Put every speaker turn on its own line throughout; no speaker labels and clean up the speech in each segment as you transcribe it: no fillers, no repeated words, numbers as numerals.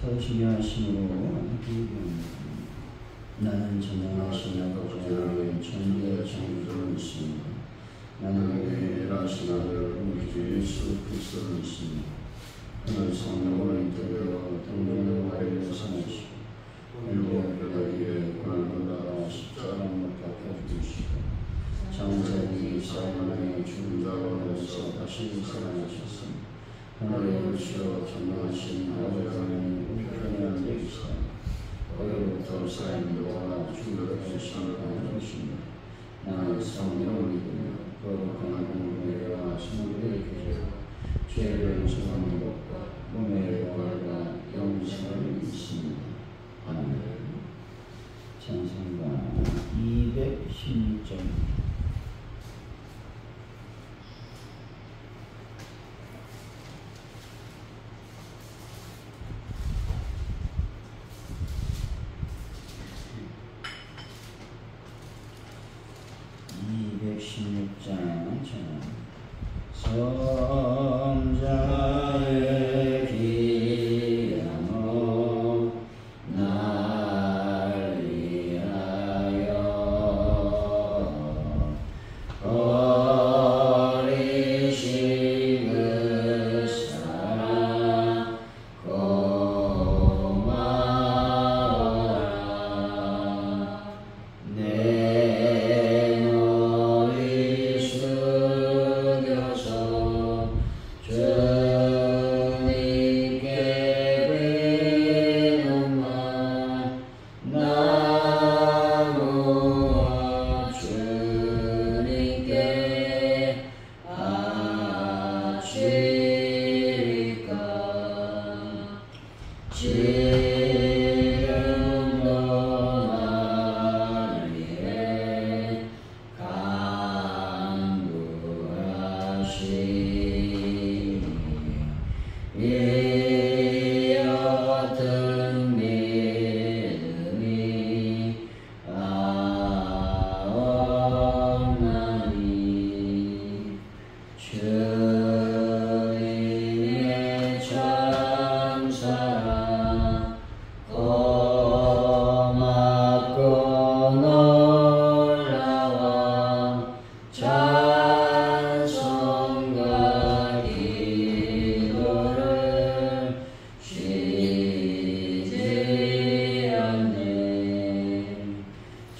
서시며 하심으로 나는 전능하신 아버지 하나님 천지의 창조를 믿습니다. 나는 유일하신 아들 우리 주 예수 그리스도를 믿습니다. 그는 성령을 인도되어 동정의 머리를 삼으시고 우리에게 고난을 받아 십자가에 못 박혀 죽으시고 장사기 사망의 죽은 자가운데서 다시 살아나셨습니다. 하늘에 오시어 전능하신 아버지 하나님 우편에 앉으시다. 거기로부터 살인과 죽음을 심판하십니다. 나는 성령을 믿으며 거룩한 공회와 성도의 교제와 죄를 용서하는 것과 몸의 부활과 영생을 믿습니다. 아멘. 찬송가 216장. 성자의 귀양어 날 위하여 버리신 그 사랑 고마워라. 내 머리 숙여서 주님께 비노만 나무와 주님께 바치리까. 지금도 날 위해 간구하시니 이 어떤 믿음이 없나니. 주님의 참사랑 고맙고 놀라워 찬송과 기도를 쉬지 않네.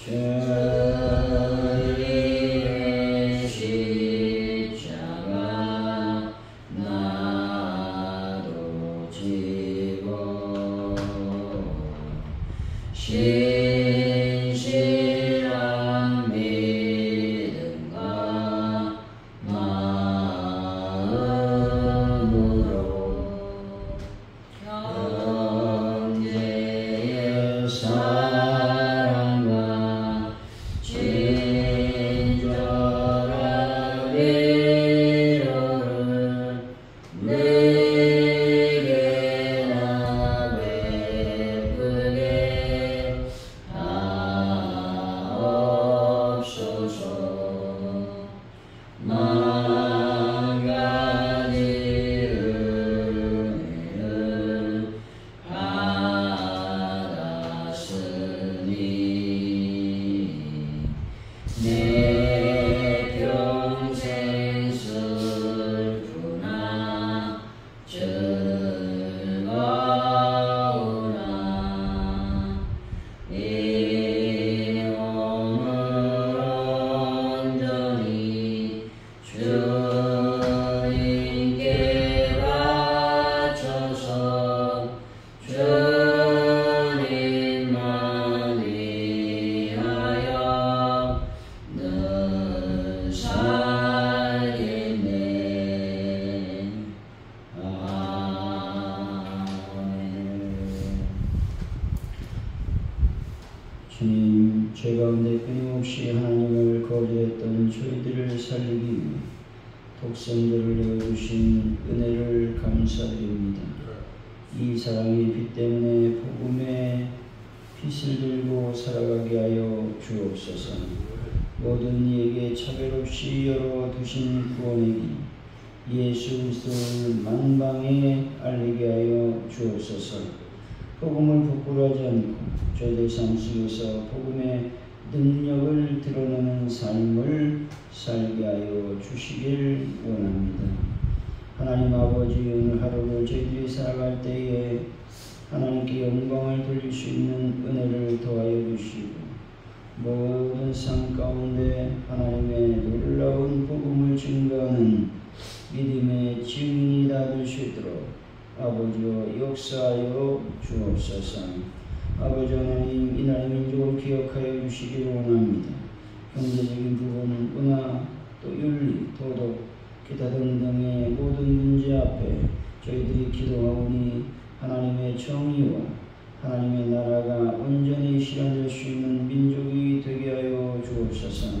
주님의 십자가 나도 지고 신실한 믿음과 마음으로 형제의 사랑과 친절한 위로를 내게나 베풀게 하옵소서. 만가지 은혜를 받았으니 내 평생 슬프나 즐거우나 이 몸을 온전히 주님께 바쳐서 주님만 위하여 늘 살겠네. 아멘. 주님, 죄 가운데 끊임없이 하나님을 거부했던 저희들을 살리기 위해 독생자를 내어주신 은혜를 감사드립니다. 이 사랑의 빛 때문에 복음의 빛을 들고 살아가게 하여 주옵소서. 모든 이에게 차별 없이 열어두신 구원의 길 예수 그리스도를 만방에 알리게 하여 주옵소서.
복음을 부끄러워하지 않고 저희들 삶 속에서 복음의 능력을 드러내는 삶을 살게 하여 주시길 원합니다. 하나님 아버지, 오늘 하루를 저희들이 살아갈 때에 하나님께 영광을 돌릴 수 있는 은혜를 더하여 주시고 모든 삶 가운데 하나님의 놀라운 복음을 증거하는 믿음의 증인이 다 될 수 있도록 아버지여 역사하여 주옵소서. 아버지 하나님, 이 나라의 민족을 기억하여 주시기를 원합니다. 경제적인 부분, 문화, 또 윤리, 도덕, 기타 등등의 모든 문제 앞에 저희들이 기도하오니 하나님의 정의와 하나님의 나라가 온전히 실현될 수 있는 민족이 되게 하여 주옵소서.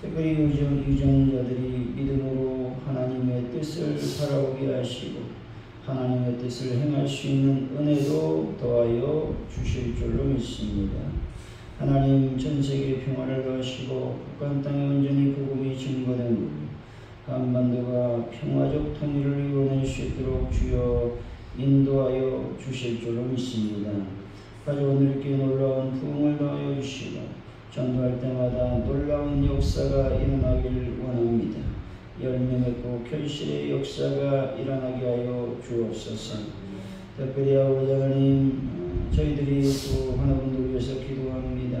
특별히 유전자들이 믿음으로 하나님의 뜻을 바라보게 하시고 하나님의 뜻을 행할 수 있는 은혜도 더하여 주실 줄로 믿습니다. 하나님, 전 세계 평화를 더하시고 북한 땅에 온전히 복음이 증거되고 한반도가 평화적 통일을 이뤄낼 수 있도록 주여 인도하여 주실 줄로 믿습니다. 가져온 이렇게 놀라운 부흥을 더하여 주시고 전도할 때마다 놀라운 역사가 일어나길 원합니다. 열매 맺고 결실의 역사가 일어나게 하여 주옵소서. 특별히 아버지 하나님, 저희들이 또 하나님을 위해서 기도합니다.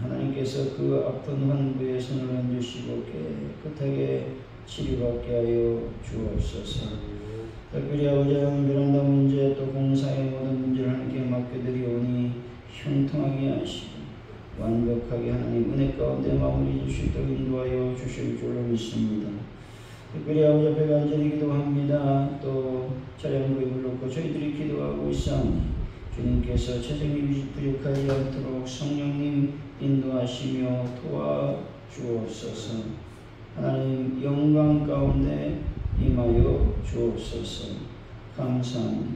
하나님께서 그 아픈 환부에 손을 얹으시고 깨끗하게 치료받게 하여 주옵소서. 특별히 아버지 하나님, 베란다 문제 또 공사의 모든 문제를 하나님께 맡겨드리오니 형통하게 하시고 완벽하게 하나님 은혜 가운데 마무리 줄 수 있도록 인도하여 주실 줄로 믿습니다. 특별히 아버지 앞에 간절히 기도합니다. 또 차량으로 입을 놓고 저희들이 기도하고 있사오니 주님께서 재정이 부족하지 않도록 성령님 인도하시며 도와주옵소서. 하나님 영광 가운데 임하여 주옵소서. 감사합니다.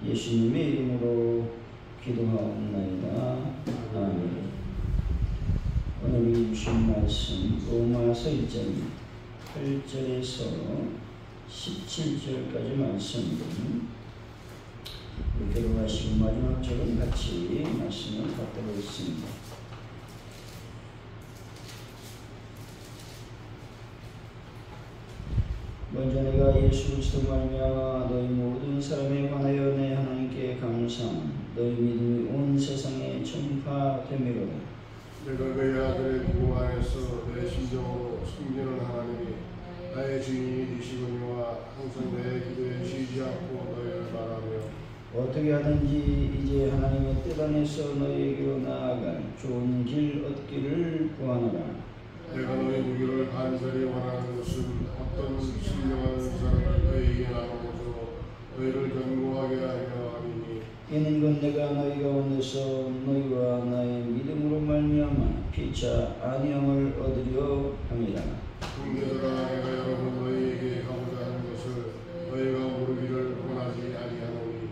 예수님의 이름으로 기도하옵나이다. 아멘. 오늘 주신 말씀 로마서 1장입니다. 8절에서 17절까지 말씀은 기도하시고 마지막 절은 같이 말씀을 받도록 있습니다. 먼저 내가 예수 그리스도 말미암아 너희 모든 사람에 관하여 내 하나님께 감사함 너희 믿음이 온 세상에 전파되미로다.
내가 그의 아들의 부활 안에서 내 심정으로 숨기는 하나님이 나의 주인이 되시거니와 항상 내 기도에 쉬지 않고 너희를 바라며
어떻게 하든지 이제 하나님의 뜻 안에서 너희에게로 나아갈 좋은 길 얻기를 구하노라.
내가 너희 무기를 간절히 원하는 것은 어떤 신령한 사람을 너희에게 나눠줘 너희를 견고하게 하려 함이니
이는 곧 내가 너희 가운데서 너희와 나의 믿음으로 말미암아 피차 안형을 얻으려 함이라.
형제들아, 내가 여러분 너희에게 하고자 하는 것을 너희가 모르기를 원하지 아니하노니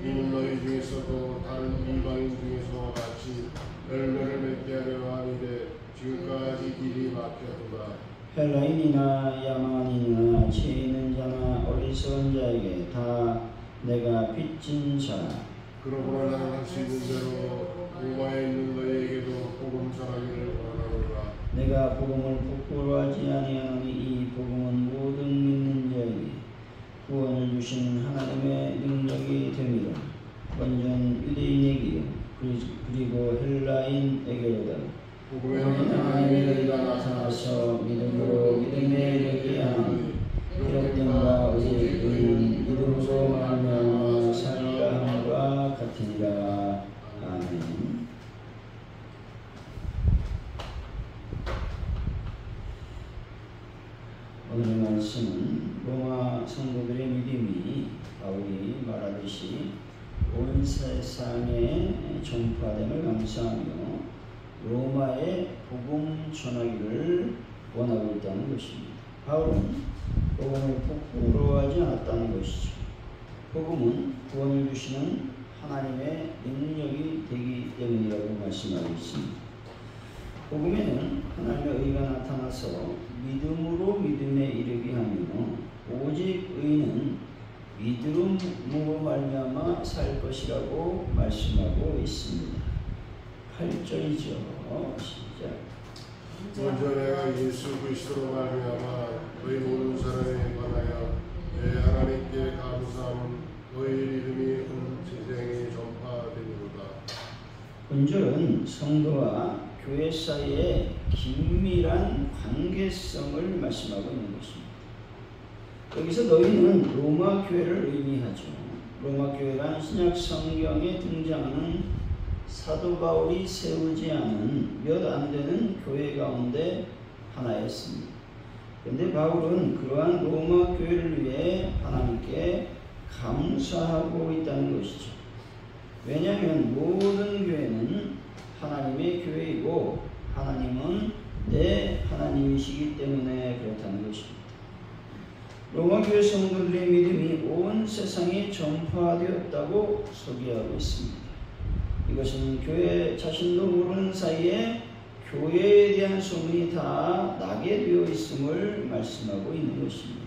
이는 너희 중에서도 다른 이방인 중에서 같이 열매를 맺게 하려 함이되 지금까지 길이 막혀도다.
헬라인이나 야만인이나 지혜 있는 자나 어리석은 자에게 다 내가 빚진 자라.
그러므로 나는 할 수 있는 대로 로마에 있는 너희에게도 복음 전하기를 원하노라.
내가 복음을 부끄러워하지 아니하노니 이 복음은 모든 믿는 자에게 구원을 주신 하나님의 능력이 됨이라. 먼저는 유대인에게요 그리고 헬라인에게로다.
복음의
하나님의 의가 나타나서 믿음으로 믿음에 이르게 하니 기록된 바 오직 의인 믿음으로 말미암아 살리라 함과 같으니라. 아멘. 오늘의 말씀은 로마 성도들의 믿음이 바울이 말하듯이 온 세상에 전파됨을 감사하며 로마의 복음 전하기를 원하고 있다는 것입니다. 바울은 복음을 부끄러워하지 않았다는 것이죠. 복음은 구원을 주시는 하나님의 능력이 되기 때문이라고 말씀하고 있습니다. 복음에는 하나님의 의가 나타나서 믿음으로 믿음에 이르게 하며 오직 의는 믿음으로 말미암아 살 것이라고 말씀하고 있습니다. 8절이죠. 시작.
먼저 내가 예수 그리스도로 말미암아 너희 모든 사람에 관하여 내 하나님께 감사함은 너희 이름이 온 세상에 전파되리로다.
본절은 성도와 교회 사이의 긴밀한 관계성을 말씀하고 있는 것입니다. 여기서 너희는 로마 교회를 의미하죠. 로마 교회란 신약 성경에 등장하는 사도 바울이 세우지 않은 몇 안 되는 교회 가운데 하나였습니다. 그런데 바울은 그러한 로마 교회를 위해 하나님께 감사하고 있다는 것이죠. 왜냐하면 모든 교회는 하나님의 교회이고 하나님은 내 하나님이시기 때문에 그렇다는 것입니다. 로마 교회 성도들의 믿음이 온 세상에 전파되었다고 소개하고 있습니다. 이것은 교회 자신도 모르는 사이에 교회에 대한 소문이 다 나게 되어 있음을 말씀하고 있는 것입니다.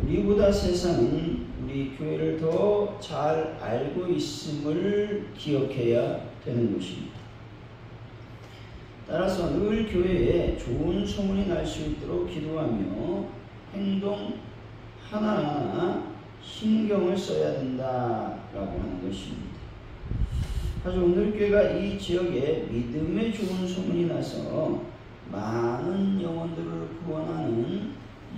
우리보다 세상은 우리 교회를 더 잘 알고 있음을 기억해야 되는 것입니다. 따라서 늘 교회에 좋은 소문이 날 수 있도록 기도하며 행동 하나하나 신경을 써야 된다라고 하는 것입니다. 사실 오늘 교회가 이 지역에 믿음의 좋은 소문이 나서 많은 영혼들을 구원하는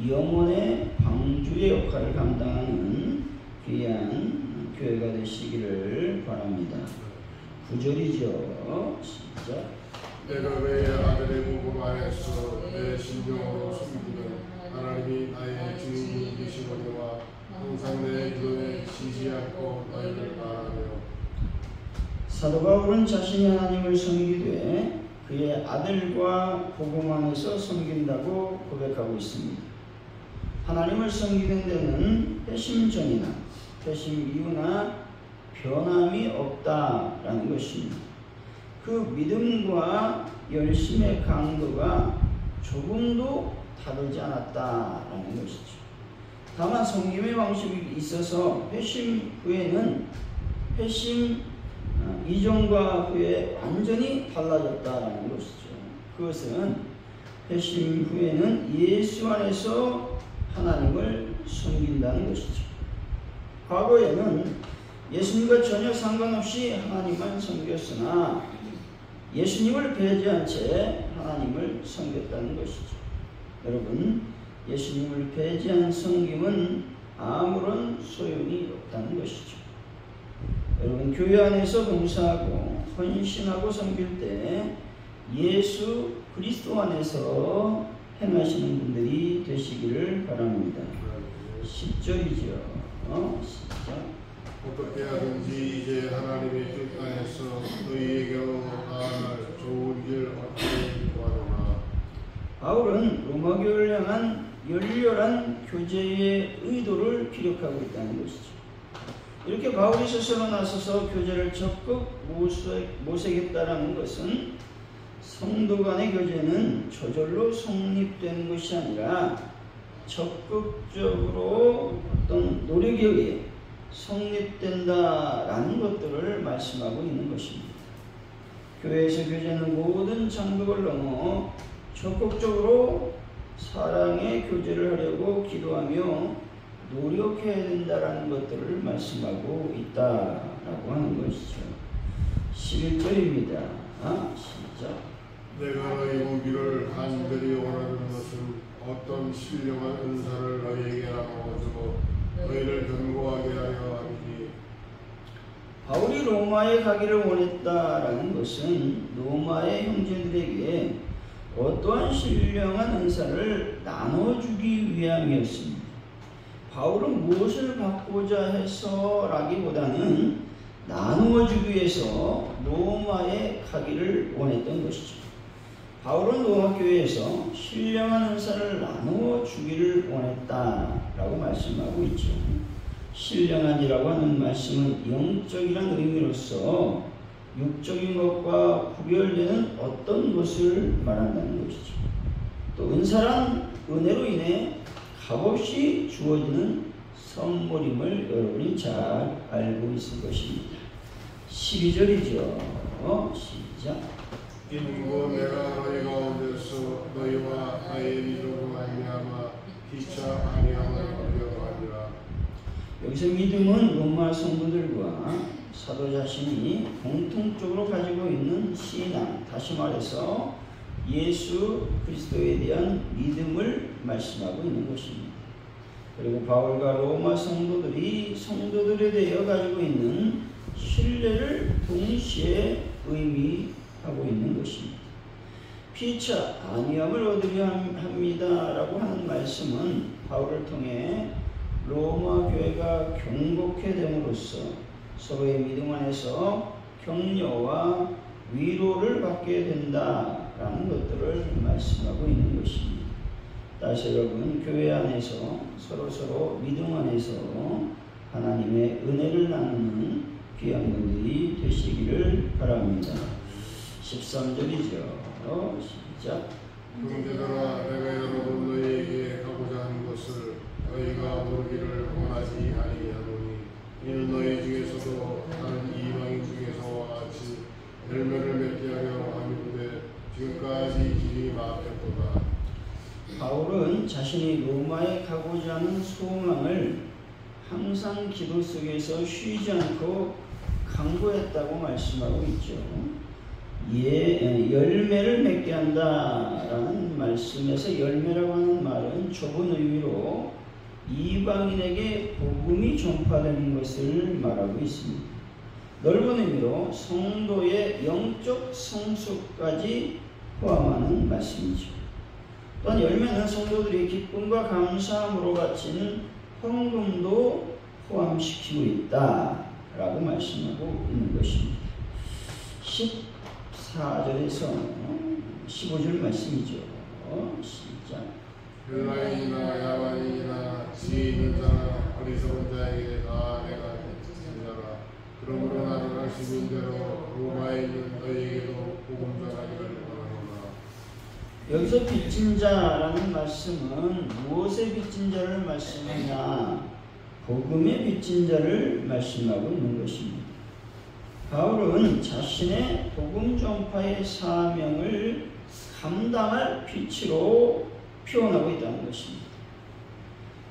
영혼의 방주의 역할을 감당하는 귀한 교회가 되시기를 바랍니다. 9절이죠. 시작.
내가 왜 아들의 몸 안에서 내 심령으로 숨기는 하나님이 나의 주인이 되시거니와 항상 내 기도에 쉬지 않고 너희를 바라며.
사도 바울은 자신이 하나님을 섬기되 그의 아들과 복음 안에서 섬긴다고 고백하고 있습니다. 하나님을 섬기는 데는 회심 전이나 회심 이후나 변함이 없다라는 것입니다. 그 믿음과 열심의 강도가 조금도 다르지 않았다라는 것이죠. 다만 섬김의 방식이 있어서 회심 후에는 회심 이전과 후에 완전히 달라졌다라는 것이죠. 그것은 회심 후에는 예수 안에서 하나님을 섬긴다는 것이죠. 과거에는 예수님과 전혀 상관없이 하나님만 섬겼으나 예수님을 배제한 채 하나님을 섬겼다는 것이죠. 여러분, 예수님을 배제한 섬김은 아무런 소용이 없다는 것이죠. 여러분, 교회 안에서 봉사하고 헌신하고 섬길 때 예수 그리스도 안에서 행하시는 분들이 되시기를 바랍니다. 10절이죠. 시작.
어떻게 하든지 이제 하나님의 뜻 안에서 너희에게로 나아갈 좋은 길 얻기를 구하노라. 바울은
로마 교회를 향한 열렬한 교제의 의도를 기록하고 있다는 것이죠. 이렇게 바울이 스스로 나서서 교제를 적극 모색했다라는 것은 성도 간의 교제는 저절로 성립되는 것이 아니라 적극적으로 어떤 노력에 의해 성립된다라는 것들을 말씀하고 있는 것입니다. 교회에서 교제는 모든 장벽을 넘어 적극적으로 사랑의 교제를 하려고 기도하며 노력해야 된다라는 것들을 말씀하고 있다라고 하는 것이죠. 11절입니다. 시작.
내가 너희 무기를 간절히 원하는 것은 어떤 신령한 은사를 너희에게 나누어주고 너희를 견고하게 하려 함이니.
바울이 로마에 가기를 원했다라는 것은 로마의 형제들에게 어떠한 신령한 은사를 나눠주기 위함이었습니다. 바울은 무엇을 받고자 해서라기보다는 나누어주기 위해서 로마에 가기를 원했던 것이죠. 바울은 로마 교회에서 신령한 은사를 나누어 주기를 원했다라고 말씀하고 있죠. 신령한이라고 하는 말씀은 영적이라는 의미로서 육적인 것과 구별되는 어떤 것을 말한다는 것이죠. 또 은사란 은혜로 인해 값없이 주어지는 선물임을 여러분이 잘 알고 있을 것입니다. 12절이죠. 시작.
이는고 내가 너희 가운데서 너희와 나의 믿음으로 말미암아 피차 아니함을 얻으려 하리라.
여기서 믿음은 로마 성도들과 사도 자신이 공통적으로 가지고 있는 신앙, 다시 말해서 예수 그리스도에 대한 믿음을 말씀하고 있는 것입니다. 그리고 바울과 로마 성도들이 성도들에 대해 가지고 있는 신뢰를 동시에 의미하고 있는 것입니다. 피차 아니함을 얻으려 합니다라고 하는 말씀은 바울을 통해 로마 교회가 경고케 됨으로써 서로의 믿음 안에서 격려와 위로를 받게 된다라는 것들을 말씀하고 있는 것입니다. 다시 여러분, 교회 안에서 서로 믿음 안에서 하나님의 은혜를 나누는 귀한 분들이 되시기를 바랍니다. 13절이죠. 시작.
형제들아 내가 여러분 너희에게 가고자 하는 것을 너희가 모르기를 원하지 아니하노니 이는 너희 중에서도 다른 이방인 중에서와 같이 열매를 맺게 하려 함이로되 지금까지 길이 막혔도다.
바울은 자신이 로마에 가고자 하는 소망을 항상 기도 속에서 쉬지 않고 강구했다고 말씀하고 있죠. 열매를 맺게 한다라는 말씀에서 열매라고 하는 말은 좁은 의미로 이방인에게 복음이 전파되는 것을 말하고 있습니다. 넓은 의미로 성도의 영적 성숙까지 포함하는 말씀이죠. 또한 열매는 성도들이 기쁨과 감사함으로 바치는 헌금도 포함시키고 있다라고 말씀하고 있는 것입니다. 14절에서 15절 말씀이죠. 시작.
헬라인이나 야만인이나 지혜 있는 자나 어리석은 자에게 다 내가 전자라. 그러므로 나를 하시는 대로 로마에 있는 너희에게도 복음 전하기를 원하노라.
여기서 빚진 자라는 말씀은 무엇의 빚진 자를 말씀하냐? 복음의 빚진 자를 말씀하고 있는 것입니다. 바울은 자신의 복음 전파의 사명을 감당할 빛으로 표현하고 있다는 것입니다.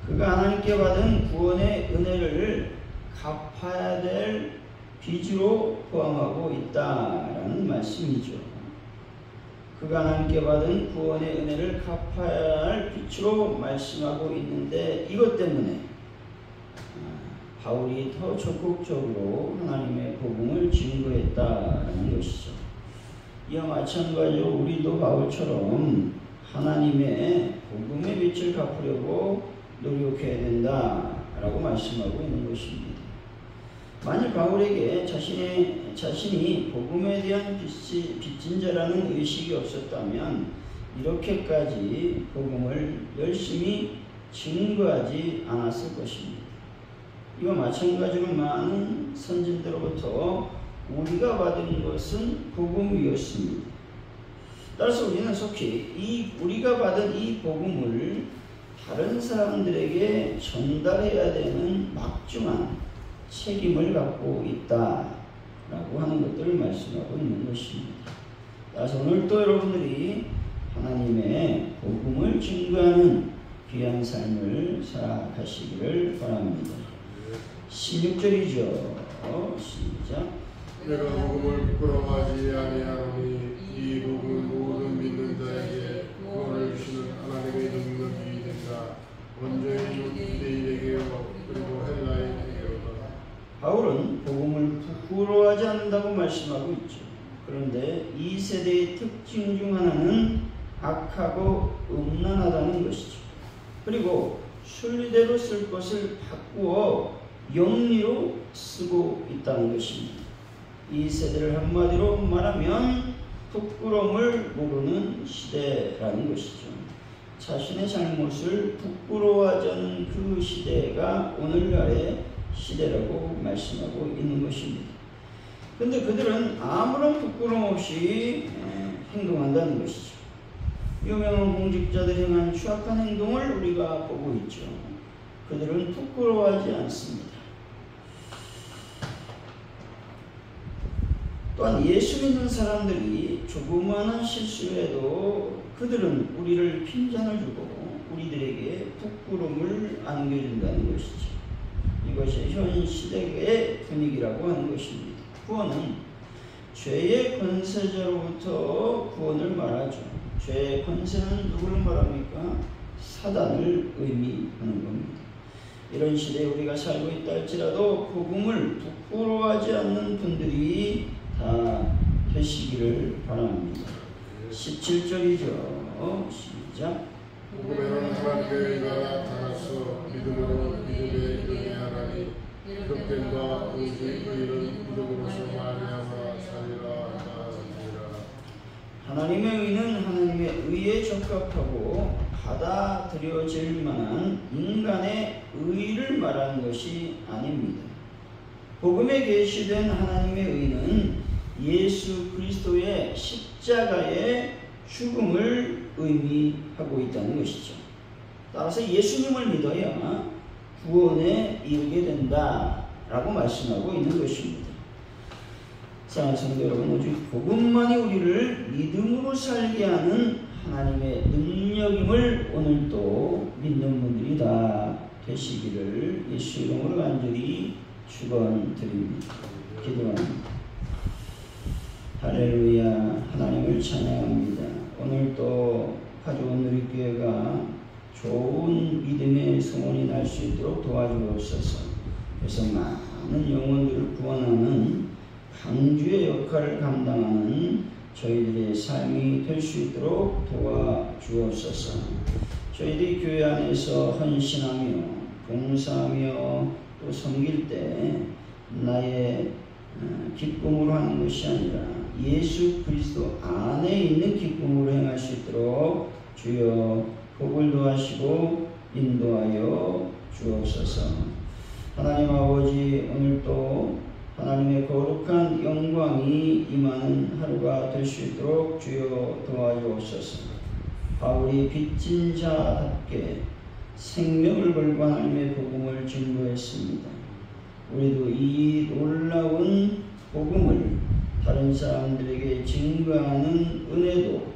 그가 하나님께 받은 구원의 은혜를 갚아야 될 빚으로 포함하고 있다라는 말씀이죠. 그가 하나님께 받은 구원의 은혜를 갚아야 할 빛으로 말씀하고 있는데 이것 때문에 바울이 더 적극적으로 하나님의 복음을 증거했다는 것이죠. 이와 마찬가지로 우리도 바울처럼 하나님의 복음의 빛을 갚으려고 노력해야 된다라고 말씀하고 있는 것입니다. 만일 바울에게 자신이 복음에 대한 빚진 자라는 의식이 없었다면 이렇게까지 복음을 열심히 증거하지 않았을 것입니다. 이와 마찬가지로 많은 선진들로부터 우리가 받은 것은 복음이었습니다. 따라서 우리는 속히 우리가 받은 이 복음을 다른 사람들에게 전달해야 되는 막중한 책임을 갖고 있다라고 하는 것들을 말씀하고 있는 것입니다. 따라서 오늘도 여러분들이 하나님의 복음을 증거하는 귀한 삶을 살아가시기를 바랍니다. 16절이죠. 시작.
내가 복음을 부끄러워하지 아니하노니 이 복음은 모든 믿는 자에게 구원을 주시는 하나님의 능력이 된다. 원죄인 유대인에게요 그리고 헬라인에게로다.
바울은 복음을 부끄러워하지 않는다고 말씀하고 있죠. 그런데 이 세대의 특징 중 하나는 악하고 음란하다는 것이죠. 그리고 순리대로 쓸 것을 바꾸어 영리로 쓰고 있다는 것입니다. 이 세대를 한마디로 말하면 부끄러움을 모르는 시대라는 것이죠. 자신의 잘못을 부끄러워하지 않는 그 시대가 오늘날의 시대라고 말씀하고 있는 것입니다. 그런데 그들은 아무런 부끄러움 없이 행동한다는 것이죠. 유명한 공직자들이 행한 추악한 행동을 우리가 보고 있죠. 그들은 부끄러워하지 않습니다. 또한 예수 믿는 사람들이 조그마한 실수를 해도 그들은 우리를 핀잔을 주고 우리들에게 부끄러움을 안겨준다는 것이죠. 이것이 현 시대의 분위기라고 하는 것입니다. 구원은 죄의 권세자로부터 구원을 말하죠. 죄의 권세는 누구를 말합니까? 사단을 의미하는 겁니다. 이런 시대에 우리가 살고 있다 할지라도 복음을 부끄러워하지 않는 분들이 다 되시기를 바랍니다. 17절이죠. 시작.
복음에는 하나님의 의가 나타나서 믿음으로 믿음에 이르게 하나니 이렇게 바 오직 의는 믿음으로서 말미암아 살리라 하니라.
하나님의 의는 하나님의 의에 적합하고 받아들여질 만한 인간의 의를 말하는 것이 아닙니다. 복음에 계시된 하나님의 의는 예수 그리스도의 십자가의 죽음을 의미하고 있다는 것이죠. 따라서 예수님을 믿어야 구원에 이르게 된다라고 말씀하고 있는 것입니다. 사랑하는 성도 여러분, 오직 복음만이 우리를 믿음으로 살게 하는 하나님의 능력임을 오늘도 믿는 분들이 다 되시기를 예수 이름으로 간절히 축원드립니다. 기도합니다. 할렐루야. 하나님을 찬양합니다. 오늘도 가져온 우리교회가 좋은 믿음의 소원이 날 수 있도록 도와주옵소서. 그래서 많은 영혼들을 구원하는 강주의 역할을 감당하는 저희들의 삶이 될 수 있도록 도와주옵소서. 저희들이 교회 안에서 헌신하며 봉사하며 또 섬길 때 나의 기쁨으로 하는 것이 아니라 예수 그리스도 안에 있는 기쁨으로 행할 수 있도록 주여 복을 도하시고 인도하여 주옵소서. 하나님 아버지, 오늘도 하나님의 거룩한 영광이 임하는 하루가 될 수 있도록 주여 도와주옵소서. 바울이 빚진 자답게 생명을 걸고 하나님의 복음을 증거했습니다. 우리도 이 놀라운 복음을 다른 사람들에게 증거하는 은혜도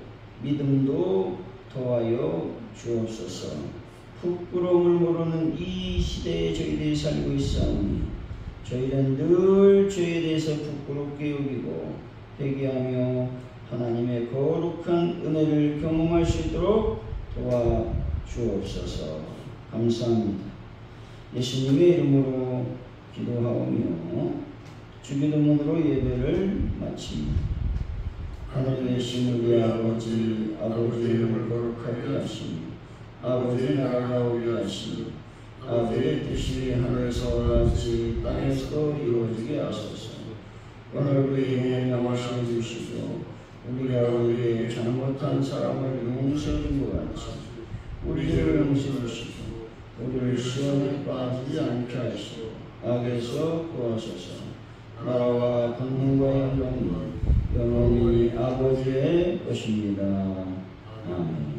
믿음도 더하여 주옵소서. 부끄러움을 모르는 이 시대에 저희들이 살고 있사오니 저희는 늘 죄에 대해서 부끄럽게 여기고 회개하며 하나님의 거룩한 은혜를 경험할 수 있도록 도와주옵소서. 감사합니다. 예수님의 이름으로 기도하오며 주기도문으로 예배를 마칩니다. 하늘에 계신 우리 아버지, 아버지의 이름을 거룩하게 하시며 아버지의 나라가 오게 하시며 아버지의 뜻이 하늘에서와 같이 땅에서도 이루어지게 하소서. 오늘 우리에게 양식을 주시고 우리가 우리의 잘못한 사람을 용서해 준 것 같이 우리를 용서해 주시고 우리를 시험에 빠지지 않게 하시고 악에서 구하소서. 나라와 권능과 영광이 영원히 아버지의 것입니다. 아멘.